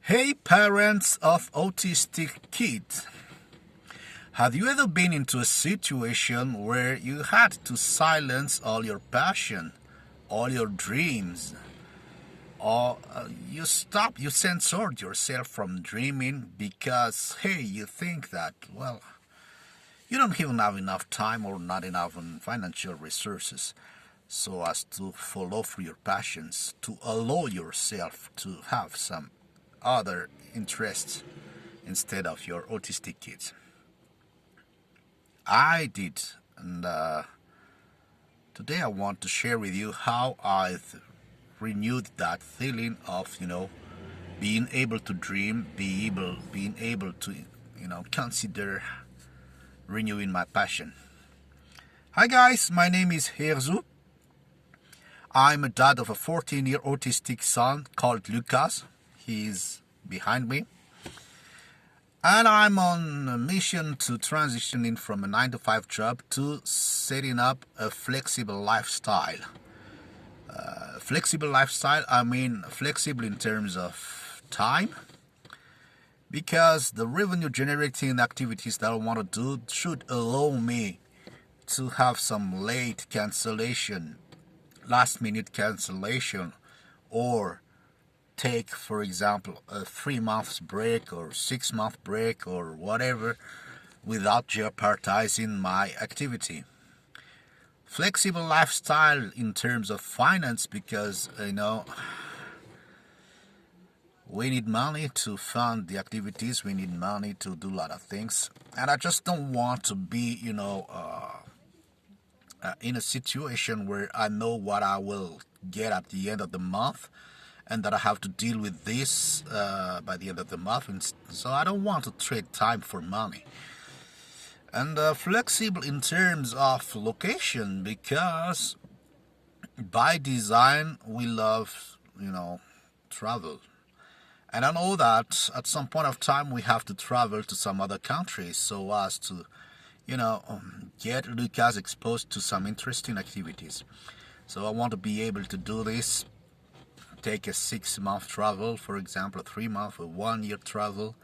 Hey parents of autistic kids, have you ever been into a situation where you had to silence all your passion, all your dreams, or you censored yourself from dreaming because, hey, you think that, well, you don't even have enough time or not enough financial resources so as to follow through your passions, to allow yourself to have some other interests instead of your autistic kids. I did, and today I want to share with you how I've renewed that feeling of, being able to dream, being able to, consider renewing my passion. Hi guys, my name is Hery Zo. I'm a dad of a 14-year autistic son called Lucas. He's behind me. And I'm on a mission to transitioning from a 9-to-5 job to setting up a flexible lifestyle. Flexible lifestyle, I mean flexible in terms of time, because the revenue generating activities that I want to do should allow me to have some late cancellation, last minute cancellation, or take, for example, a 3 months break or 6 month break or whatever without jeopardizing my activity. Flexible lifestyle in terms of finance, because we need money to fund the activities, we need money to do a lot of things, and I just don't want to be in a situation where I know what I will get at the end of the month and that I have to deal with this by the end of the month. And so I don't want to trade time for money. And flexible in terms of location, because by design we love, travel. And I know that at some point of time we have to travel to some other countries so as to, get Lucas exposed to some interesting activities. So I want to be able to do this. Take a 6-month travel, for example, a 3-month or 1-year travel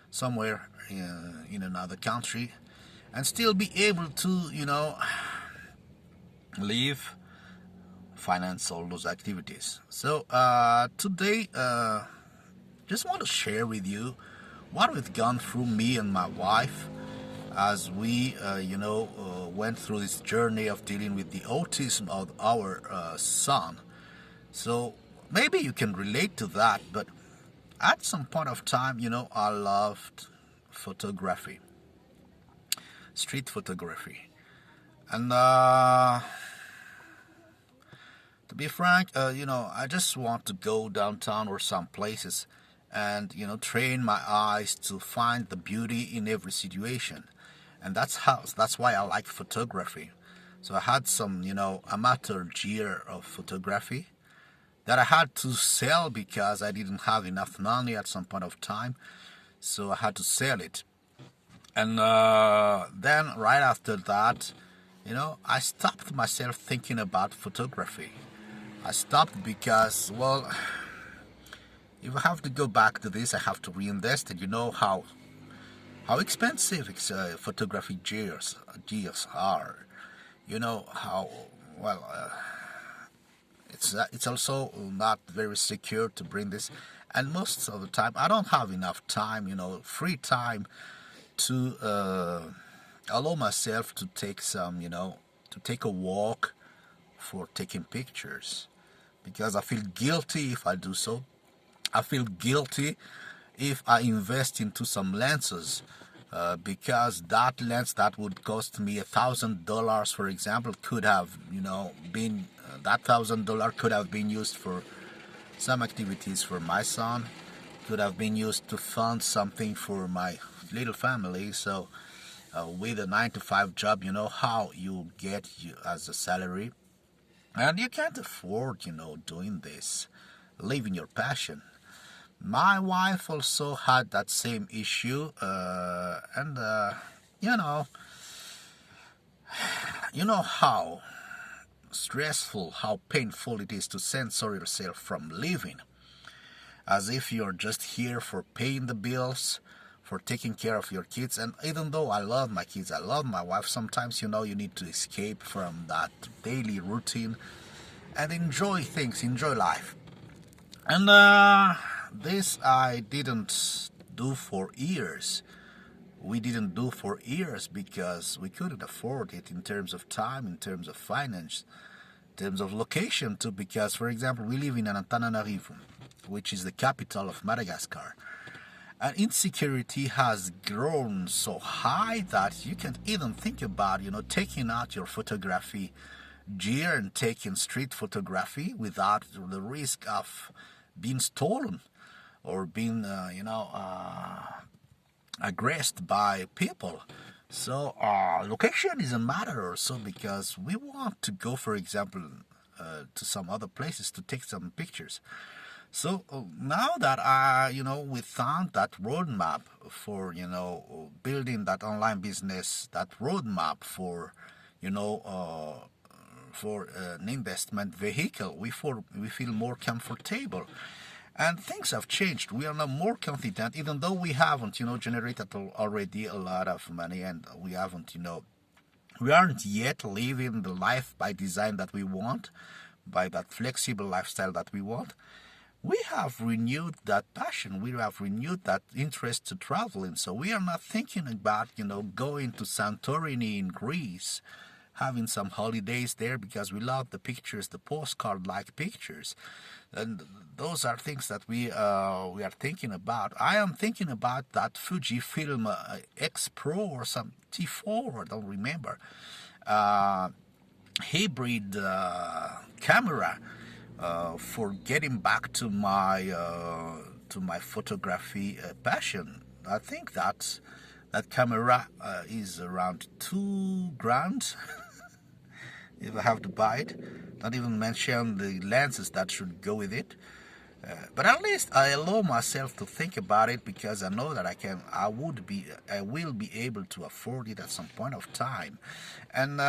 somewhere in another country, and still be able to, live, finance all those activities. So today, just want to share with you what we've gone through, me and my wife, as we, went through this journey of dealing with the autism of our son. So maybe you can relate to that, but at some point of time, I loved photography, street photography. And to be frank, I just want to go downtown or some places and, train my eyes to find the beauty in every situation. And that's why I like photography. So I had some, amateur gear of photography that I had to sell because I didn't have enough money at some point of time, so I had to sell it. And then right after that, I stopped myself thinking about photography. I stopped because, well, if I have to go back to this, I have to reinvest it. You know how expensive photography gears are. You know how, well, it's also not very secure to bring this, and most of the time I don't have enough time, free time to allow myself to take some, to take a walk for taking pictures, because I feel guilty if I do so. I feel guilty if I invest into some lenses, because that lens that would cost me $1,000, for example, could have, been that $1,000 could have been used for some activities for my son, could have been used to fund something for my little family. So with a 9-to-5 job, you know how you get as a salary, and you can't afford, doing this, living your passion. My wife also had that same issue, and you know how stressful, how painful it is to censor yourself from living. as if you're just here for paying the bills, for taking care of your kids. And even though I love my kids, I love my wife, sometimes, you need to escape from that daily routine and enjoy things, enjoy life. And this I didn't do for years. We didn't do for years because we couldn't afford it in terms of time, in terms of finance, in terms of location too. Because, for example, we live in Antananarivo, which is the capital of Madagascar. And insecurity has grown so high that you can't even think about, taking out your photography gear and taking street photography without the risk of being stolen or being, aggressed by people. So location is a matter also, because we want to go, for example, to some other places to take some pictures. So now that we found that roadmap for building that online business, that roadmap for an investment vehicle, we feel more comfortable. And things have changed. We are now more confident, even though we haven't, generated already a lot of money, and we haven't, we aren't yet living the life by design that we want, by that flexible lifestyle that we want. We have renewed that passion. We have renewed that interest to traveling. So we are not thinking about, going to Santorini in Greece, having some holidays there because we love the pictures, the postcard-like pictures. And those are things that we are thinking about. I am thinking about that Fujifilm X Pro or some T4, I don't remember, hybrid camera for getting back to my photography passion. I think that camera is around $2,000 if I have to buy it. Not even mention the lenses that should go with it. But at least I allow myself to think about it because I know that I will be able to afford it at some point of time. And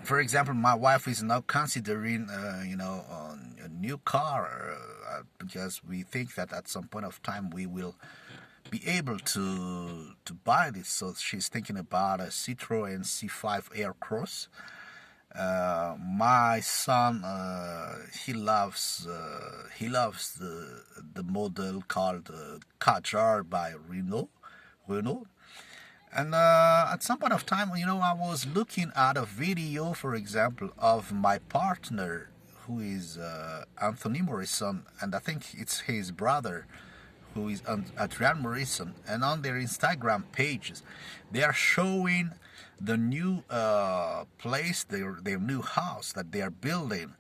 for example, my wife is now considering, a new car because we think that at some point of time we will be able to buy this. So she's thinking about a Citroen C5 Aircross. My son, he loves the model called Kadjar by Renault. And at some point of time, I was looking at a video, for example, of my partner, who is Anthony Morrison, and I think it's his brother, who is Adrian Morrison. And on their Instagram pages, they are showing the new place, their new house that they are building.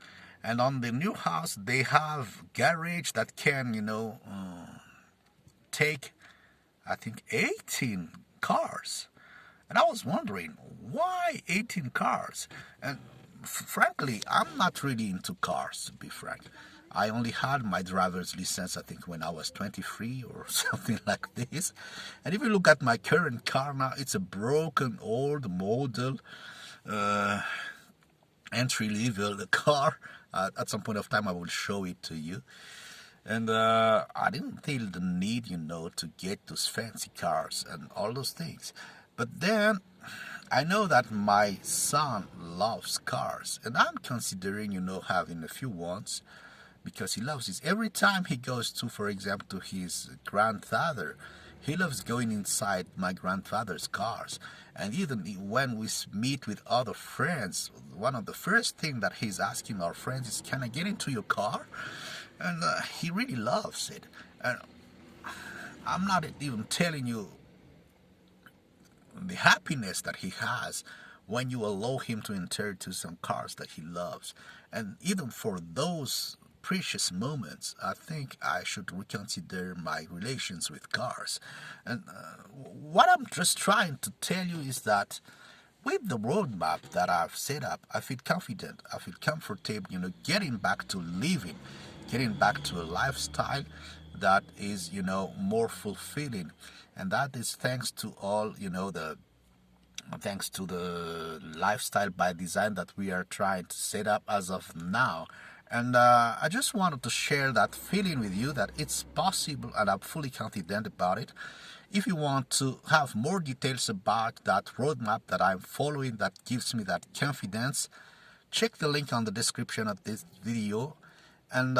And on the new house, they have garage that can, take, I think, 18 cars. And I was wondering, why 18 cars? And frankly, I'm not really into cars, to be frank. I only had my driver's license, I think, when I was 23 or something like this. And if you look at my current car now, it's a broken old model entry-level car. At some point of time, I will show it to you. And I didn't feel the need, to get those fancy cars and all those things. But then I know that my son loves cars, and I'm considering, having a few ones because he loves it. Every time he goes to, for example, to his grandfather, he loves going inside my grandfather's cars. And even when we meet with other friends, one of the first things that he's asking our friends is, "Can I get into your car?" And he really loves it. And I'm not even telling you the happiness that he has when you allow him to enter into some cars that he loves. And even for those precious moments, I think I should reconsider my relations with cars. And what I'm just trying to tell you is that with the roadmap that I've set up, I feel confident, I feel comfortable, getting back to living, getting back to a lifestyle that is, more fulfilling. And that is thanks to all, thanks to the lifestyle by design that we are trying to set up as of now. And I just wanted to share that feeling with you that it's possible, and I'm fully confident about it. If you want to have more details about that roadmap that I'm following that gives me that confidence, check the link on the description of this video. And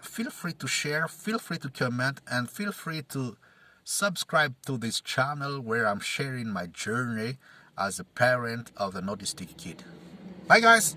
feel free to share, feel free to comment, and feel free to subscribe to this channel where I'm sharing my journey as a parent of an autistic kid. Bye guys!